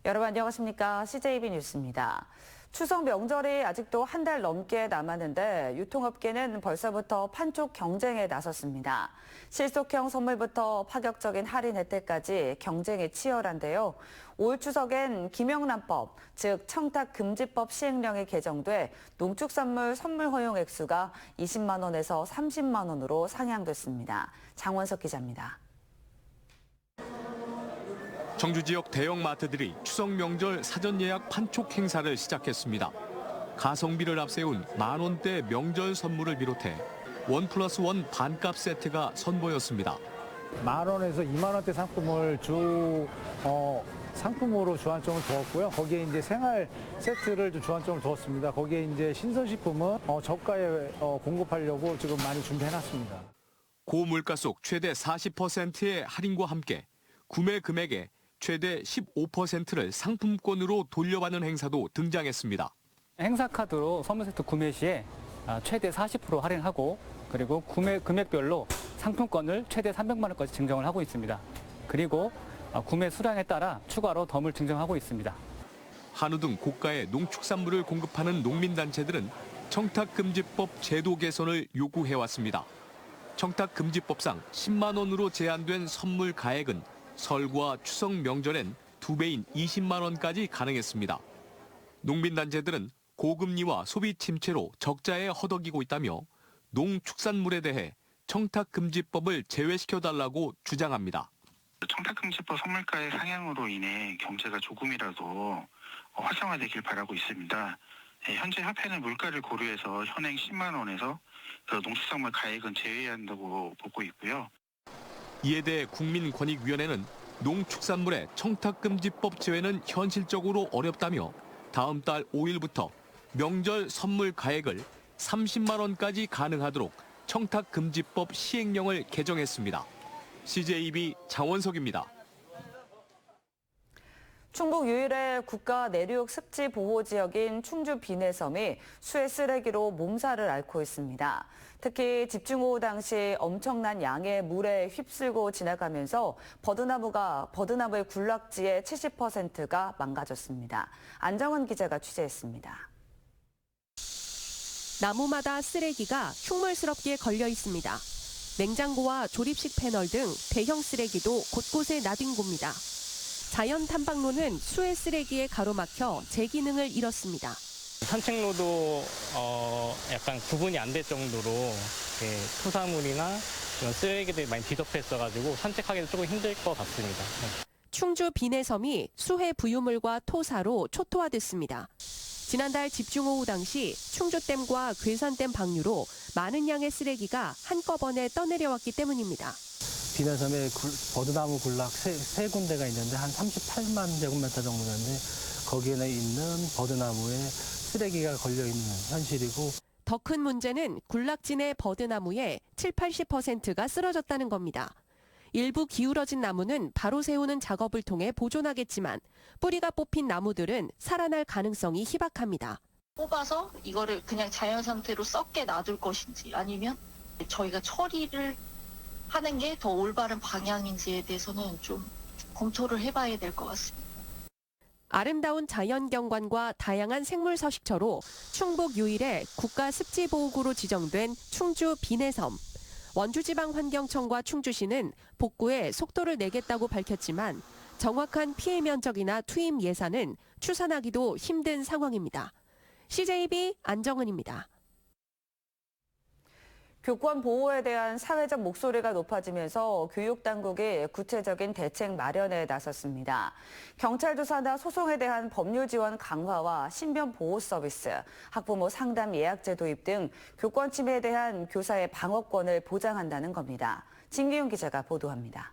여러분 안녕하십니까? CJB 뉴스입니다. 추석 명절이 아직도 한 달 넘게 남았는데 유통업계는 벌써부터 판촉 경쟁에 나섰습니다. 실속형 선물부터 파격적인 할인 혜택까지 경쟁이 치열한데요. 올 추석엔 김영란법, 즉 청탁금지법 시행령이 개정돼 농축산물 선물 허용 액수가 20만 원에서 30만 원으로 상향됐습니다. 장원석 기자입니다. 청주 지역 대형 마트들이 추석 명절 사전 예약 판촉 행사를 시작했습니다. 가성비를 앞세운 만원대 명절 선물을 비롯해 1+1 반값 세트가 선보였습니다. 10,000원에서 2만 원대 상품을 상품으로 주안점을 두었고요. 거기에 이제 생활 세트를 좀 주안점을 두었습니다. 거기에 이제 신선식품은 저가에 공급하려고 지금 많이 준비해놨습니다. 고물가 속 최대 40%의 할인과 함께 구매 금액의 최대 15%를 상품권으로 돌려받는 행사도 등장했습니다. 행사 카드로 선물 세트 구매 시에 최대 40% 할인하고 그리고 구매 금액별로 상품권을 최대 300만 원까지 증정을 하고 있습니다. 그리고 구매 수량에 따라 추가로 덤을 증정하고 있습니다. 한우 등 고가의 농축산물을 공급하는 농민단체들은 청탁금지법 제도 개선을 요구해왔습니다. 청탁금지법상 10만 원으로 제한된 선물 가액은 설과 추석 명절엔 2배인 20만 원까지 가능했습니다. 농민단체들은 고금리와 소비 침체로 적자에 허덕이고 있다며 농축산물에 대해 청탁금지법을 제외시켜달라고 주장합니다. 청탁금지법 선물가의 상향으로 인해 경제가 조금이라도 활성화되길 바라고 있습니다. 현재 협회는 물가를 고려해서 현행 10만 원에서 농축산물 가액은 제외한다고 보고 있고요. 이에 대해 국민권익위원회는 농축산물의 청탁금지법 제외는 현실적으로 어렵다며 다음 달 5일부터 명절 선물 가액을 30만 원까지 가능하도록 청탁금지법 시행령을 개정했습니다. CJB 장원석입니다. 충북 유일의 국가 내륙 습지 보호 지역인 충주 비내섬이 수해 쓰레기로 몸살을 앓고 있습니다. 특히 집중호우 당시 엄청난 양의 물에 휩쓸고 지나가면서 버드나무의 군락지의 70%가 망가졌습니다. 안정은 기자가 취재했습니다. 나무마다 쓰레기가 흉물스럽게 걸려 있습니다. 냉장고와 조립식 패널 등 대형 쓰레기도 곳곳에 나뒹굽니다. 자연 탐방로는 수해 쓰레기에 가로막혀 제 기능을 잃었습니다. 산책로도 약간 구분이 안 될 정도로 토사물이나 이런 쓰레기들이 많이 뒤덮여있어가지고 산책하기도 조금 힘들 것 같습니다. 충주 비내섬이 수해 부유물과 토사로 초토화됐습니다. 지난달 집중호우 당시 충주댐과 괴산댐 방류로 많은 양의 쓰레기가 한꺼번에 떠내려왔기 때문입니다. 비내섬에 버드나무 군락 세 군데가 있는데 한 38만 제곱미터 정도 되는데 거기에 있는 버드나무에 쓰레기가 걸려있는 현실이고 더 큰 문제는 군락진의 버드나무의 70~80%가 쓰러졌다는 겁니다. 일부 기울어진 나무는 바로 세우는 작업을 통해 보존하겠지만 뿌리가 뽑힌 나무들은 살아날 가능성이 희박합니다. 뽑아서 이거를 그냥 자연 상태로 썩게 놔둘 것인지 아니면 저희가 처리를 하는 게 더 올바른 방향인지에 대해서는 좀 검토를 해봐야 될 것 같습니다. 아름다운 자연경관과 다양한 생물 서식처로 충북 유일의 국가습지보호구로 지정된 충주 비내섬. 원주지방환경청과 충주시는 복구에 속도를 내겠다고 밝혔지만 정확한 피해 면적이나 투입 예산은 추산하기도 힘든 상황입니다. CJB 안정은입니다. 교권 보호에 대한 사회적 목소리가 높아지면서 교육당국이 구체적인 대책 마련에 나섰습니다. 경찰 조사나 소송에 대한 법률 지원 강화와 신변 보호 서비스, 학부모 상담 예약제 도입 등 교권 침해에 대한 교사의 방어권을 보장한다는 겁니다. 진기훈 기자가 보도합니다.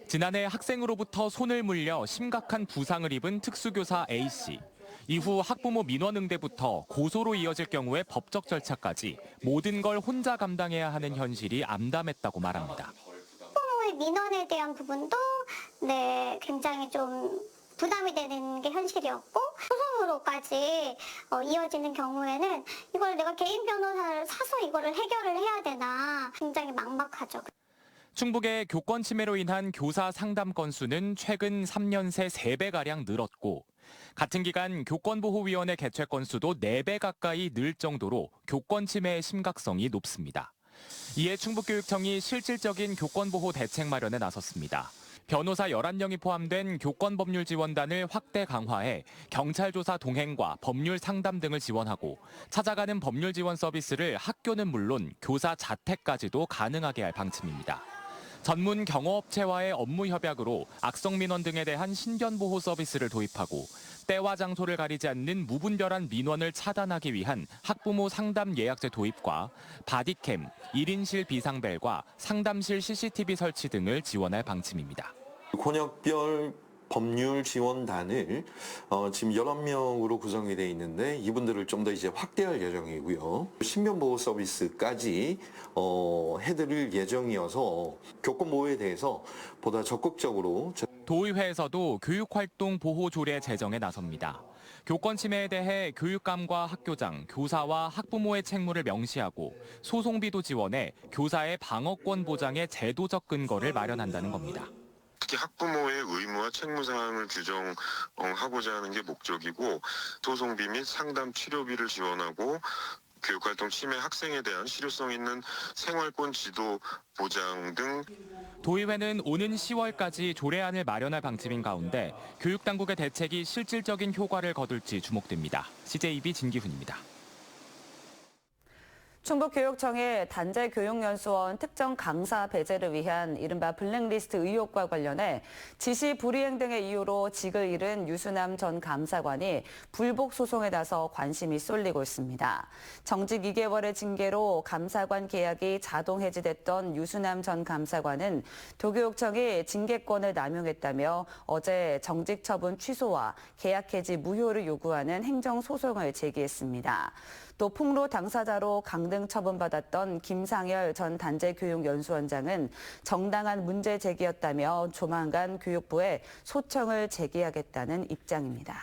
지난해 학생으로부터 손을 물려 심각한 부상을 입은 특수교사 A씨. 이후 학부모 민원응대부터 고소로 이어질 경우에 법적 절차까지 모든 걸 혼자 감당해야 하는 현실이 암담했다고 말합니다. 학부모의 민원에 대한 부분도 굉장히 좀 부담이 되는 게 현실이었고 소송으로까지 이어지는 경우에는 이걸 내가 개인 변호사를 사서 이거를 해결을 해야 되나 굉장히 막막하죠. 충북의 교권 침해로 인한 교사 상담 건수는 최근 3년 새 3배가량 늘었고 같은 기간 교권보호위원회 개최 건수도 4배 가까이 늘 정도로 교권 침해의 심각성이 높습니다. 이에 충북교육청이 실질적인 교권보호 대책 마련에 나섰습니다. 변호사 11명이 포함된 교권법률지원단을 확대 강화해 경찰 조사 동행과 법률 상담 등을 지원하고 찾아가는 법률 지원 서비스를 학교는 물론 교사 자택까지도 가능하게 할 방침입니다. 전문 경호업체와의 업무 협약으로 악성 민원 등에 대한 신변 보호 서비스를 도입하고 때와 장소를 가리지 않는 무분별한 민원을 차단하기 위한 학부모 상담 예약제 도입과 바디캠, 1인실 비상벨과 상담실 CCTV 설치 등을 지원할 방침입니다. 권역별 법률 지원단을 지금 11명으로 구성이 되어 있는데 이분들을 좀 더 이제 확대할 예정이고요. 신변보호 서비스까지 해드릴 예정이어서 교권보호에 대해서 보다 적극적으로 도의회에서도 교육활동 보호 조례 제정에 나섭니다. 교권 침해에 대해 교육감과 학교장, 교사와 학부모의 책무를 명시하고 소송비도 지원해 교사의 방어권 보장의 제도적 근거를 마련한다는 겁니다. 특히 학부모의 의무와 책무 사항을 규정하고자 하는 게 목적이고 소송비 및 상담 치료비를 지원하고 교육활동 침해 학생에 대한 실효성 있는 생활권 지도 보장 등. 도의회는 오는 10월까지 조례안을 마련할 방침인 가운데 교육당국의 대책이 실질적인 효과를 거둘지 주목됩니다. CJB 진기훈입니다. 충북교육청의 단재교육연수원 특정 강사 배제를 위한 이른바 블랙리스트 의혹과 관련해 지시 불이행 등의 이유로 직을 잃은 유수남 전 감사관이 불복 소송에 나서 관심이 쏠리고 있습니다. 정직 2개월의 징계로 감사관 계약이 자동 해지됐던 유수남 전 감사관은 도교육청이 징계권을 남용했다며 어제 정직 처분 취소와 계약 해지 무효를 요구하는 행정소송을 제기했습니다. 또 폭로 당사자로 강등 처분받았던 김상열 전 단재교육연수원장은 정당한 문제 제기였다며 조만간 교육부에 소청을 제기하겠다는 입장입니다.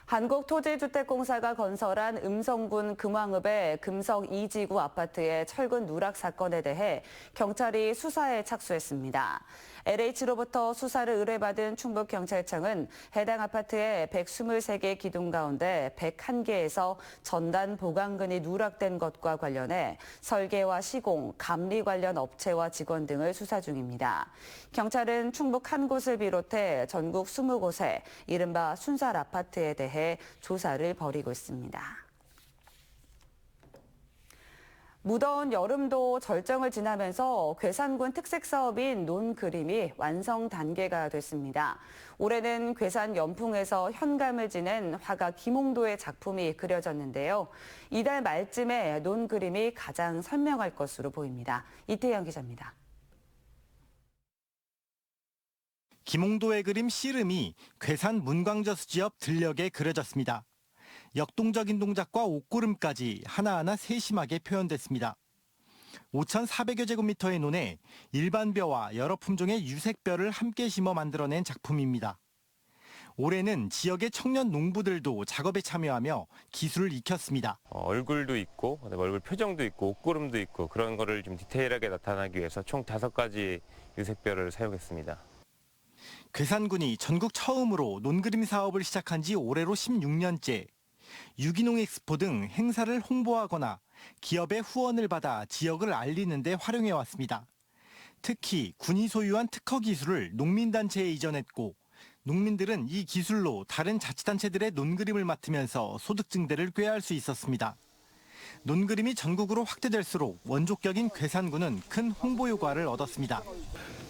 한국토지주택공사가 건설한 음성군 금왕읍의 금성 2지구 아파트의 철근 누락 사건에 대해 경찰이 수사에 착수했습니다. LH로부터 수사를 의뢰받은 충북경찰청은 해당 아파트의 123개 기둥 가운데 101개에서 전단 보강근이 누락된 것과 관련해 설계와 시공, 감리 관련 업체와 직원 등을 수사 중입니다. 경찰은 충북 한 곳을 비롯해 전국 20곳에 이른바 순살 아파트에 대해 조사를 벌이고 있습니다. 무더운 여름도 절정을 지나면서 괴산군 특색 사업인 논그림이 완성 단계가 됐습니다. 올해는 괴산 연풍에서 현감을 지낸 화가 김홍도의 작품이 그려졌는데요. 이달 말쯤에 논그림이 가장 선명할 것으로 보입니다. 이태영 기자입니다. 김홍도의 그림 씨름이 괴산 문광저수 지역 들녘에 그려졌습니다. 역동적인 동작과 옷고름까지 하나하나 세심하게 표현됐습니다. 5,400여 제곱미터의 논에 일반 벼와 여러 품종의 유색벼를 함께 심어 만들어낸 작품입니다. 올해는 지역의 청년 농부들도 작업에 참여하며 기술을 익혔습니다. 얼굴도 있고 얼굴 표정도 있고 옷고름도 있고 그런 거를 좀 디테일하게 나타나기 위해서 총 5가지 유색벼를 사용했습니다. 괴산군이 전국 처음으로 논그림 사업을 시작한 지 올해로 16년째. 유기농 엑스포 등 행사를 홍보하거나 기업의 후원을 받아 지역을 알리는 데 활용해 왔습니다. 특히 군이 소유한 특허 기술을 농민단체에 이전했고 농민들은 이 기술로 다른 자치단체들의 논그림을 맡으면서 소득 증대를 꾀할 수 있었습니다. 논그림이 전국으로 확대될수록 원족격인 괴산군은 큰 홍보 효과를 얻었습니다.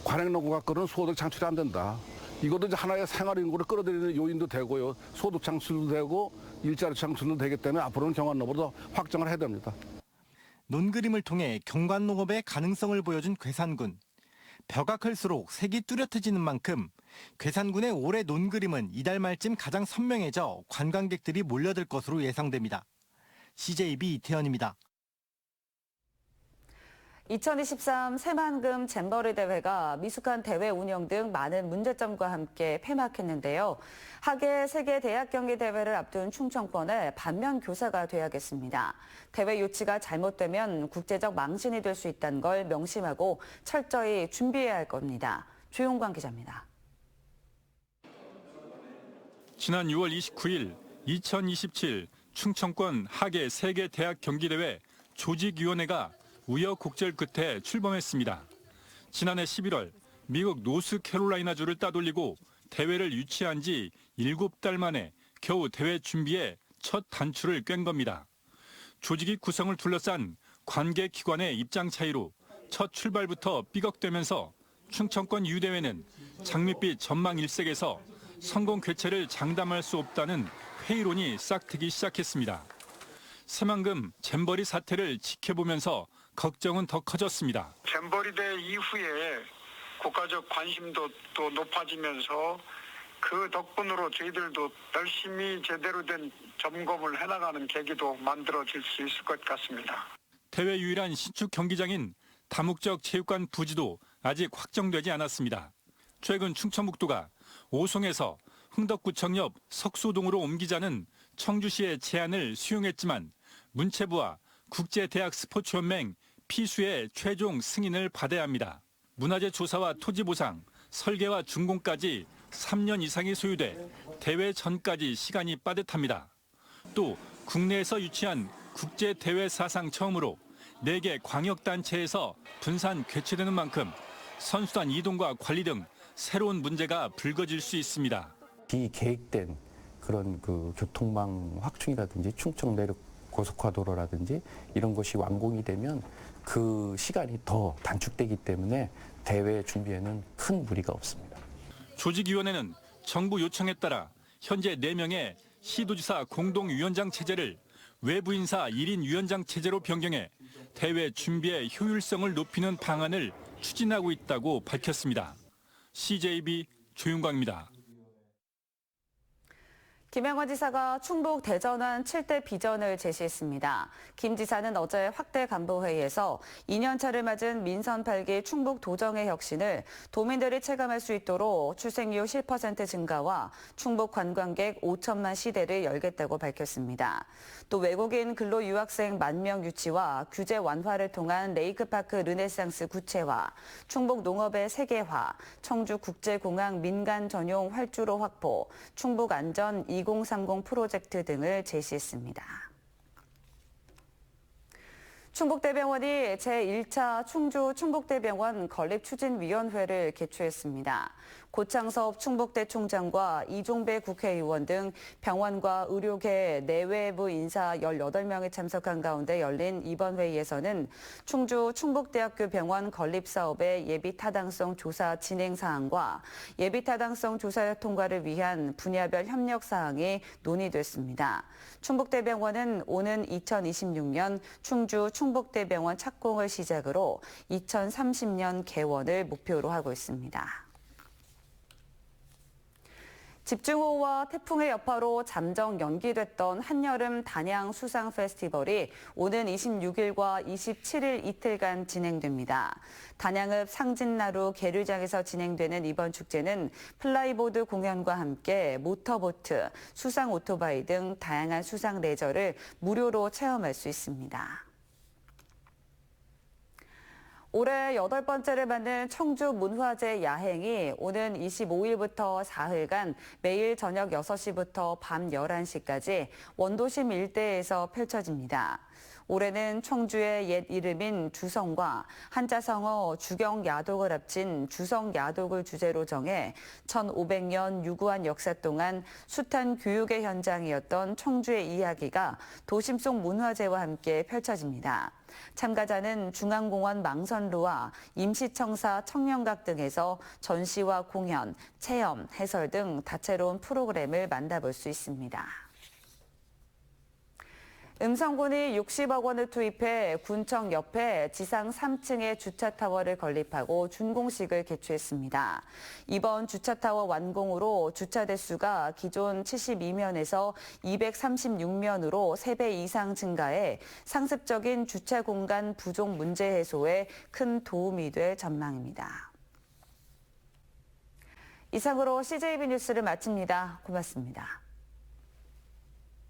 관행농가 거는 소득 창출이 안 된다. 이것도 이제 하나의 생활인구를 끌어들이는 요인도 되고요. 소득 창출도 되고 일자리 창출도 되기 때문에 앞으로는 경관농업으로 확장을 해야 됩니다. 논그림을 통해 경관농업의 가능성을 보여준 괴산군. 벼가 클수록 색이 뚜렷해지는 만큼 괴산군의 올해 논그림은 이달 말쯤 가장 선명해져 관광객들이 몰려들 것으로 예상됩니다. CJB 이태현입니다. 2023 새만금 잼버리 대회가 미숙한 대회 운영 등 많은 문제점과 함께 폐막했는데요. 하계 세계 대학 경기 대회를 앞둔 충청권의 반면 교사가 돼야겠습니다. 대회 유치가 잘못되면 국제적 망신이 될 수 있다는 걸 명심하고 철저히 준비해야 할 겁니다. 조용광 기자입니다. 지난 6월 29일 2027 충청권 하계 세계 대학 경기대회 조직위원회가 우여곡절 끝에 출범했습니다. 지난해 11월 미국 노스캐롤라이나주를 따돌리고 대회를 유치한 지 7달 만에 겨우 대회 준비에 첫 단추를 꿰n 겁니다. 조직위 구성을 둘러싼 관계기관의 입장 차이로 첫 출발부터 삐걱대면서 충청권 유대회는 장밋빛 전망 일색에서 성공 개최를 장담할 수 없다는 회의론이 싹트기 시작했습니다. 새만금 잼버리 사태를 지켜보면서 걱정은 더 커졌습니다. 잼버리대 이후에 국가적 관심도 또 높아지면서 그 덕분으로 저희들도 열심히 제대로 된 점검을 해나가는 계기도 만들어질 수 있을 것 같습니다. 대회 유일한 신축 경기장인 다목적 체육관 부지도 아직 확정되지 않았습니다. 최근 충청북도가 오송에서 흥덕구청 옆 석소동으로 옮기자는 청주시의 제안을 수용했지만 문체부와 국제대학 스포츠연맹 피수의 최종 승인을 받아야 합니다. 문화재 조사와 토지 보상, 설계와 준공까지 3년 이상이 소요돼 대회 전까지 시간이 빠듯합니다. 또 국내에서 유치한 국제대회 사상 처음으로 4개 광역단체에서 분산 개최되는 만큼 선수단 이동과 관리 등 새로운 문제가 불거질 수 있습니다. 비계획된 그런 교통망 확충이라든지 충청 내륙 고속화도로라든지 이런 것이 완공이 되면 그 시간이 더 단축되기 때문에 대회 준비에는 큰 무리가 없습니다. 조직위원회는 정부 요청에 따라 현재 4명의 시도지사 공동위원장 체제를 외부 인사 1인 위원장 체제로 변경해 대회 준비의 효율성을 높이는 방안을 추진하고 있다고 밝혔습니다. CJB 조윤광입니다. 김영환 지사가 충북 대전환 7대 비전을 제시했습니다. 김 지사는 어제 확대 간부회의에서 2년차를 맞은 민선 8기 충북 도정의 혁신을 도민들이 체감할 수 있도록 출생률 10% 증가와 충북 관광객 5천만 시대를 열겠다고 밝혔습니다. 또 외국인 근로 유학생 10,000명 유치와 규제 완화를 통한 레이크파크 르네상스 구체화, 충북 농업의 세계화, 청주 국제공항 민간 전용 활주로 확보, 충북 안전 2030 프로젝트 등을 제시했습니다. 충북대병원이 제1차 충주 충북대병원 건립추진위원회를 개최했습니다. 고창섭 충북대 총장과 이종배 국회의원 등 병원과 의료계 내외부 인사 18명이 참석한 가운데 열린 이번 회의에서는 충주 충북대학교 병원 건립 사업의 예비 타당성 조사 진행 사항과 예비 타당성 조사 통과를 위한 분야별 협력 사항이 논의됐습니다. 충북대병원은 오는 2026년 충주 충북대병원 착공을 시작으로 2030년 개원을 목표로 하고 있습니다. 집중호우와 태풍의 여파로 잠정 연기됐던 한여름 단양 수상 페스티벌이 오는 26일과 27일 이틀간 진행됩니다. 단양읍 상진나루 계류장에서 진행되는 이번 축제는 플라이보드 공연과 함께 모터보트, 수상 오토바이 등 다양한 수상 레저를 무료로 체험할 수 있습니다. 올해 8번째를 맞는 청주 문화제 야행이 오는 25일부터 4일간 매일 저녁 6시부터 밤 11시까지 원도심 일대에서 펼쳐집니다. 올해는 청주의 옛 이름인 주성과 한자성어 주경야독을 합친 주성야독을 주제로 정해 1500년 유구한 역사 동안 숱한 교육의 현장이었던 청주의 이야기가 도심 속 문화제와 함께 펼쳐집니다. 참가자는 중앙공원 망선루와 임시청사 청년각 등에서 전시와 공연, 체험, 해설 등 다채로운 프로그램을 만나볼 수 있습니다. 음성군이 60억 원을 투입해 군청 옆에 지상 3층에 주차타워를 건립하고 준공식을 개최했습니다. 이번 주차타워 완공으로 주차 대수가 기존 72면에서 236면으로 3배 이상 증가해 상습적인 주차 공간 부족 문제 해소에 큰 도움이 될 전망입니다. 이상으로 CJB 뉴스를 마칩니다. 고맙습니다.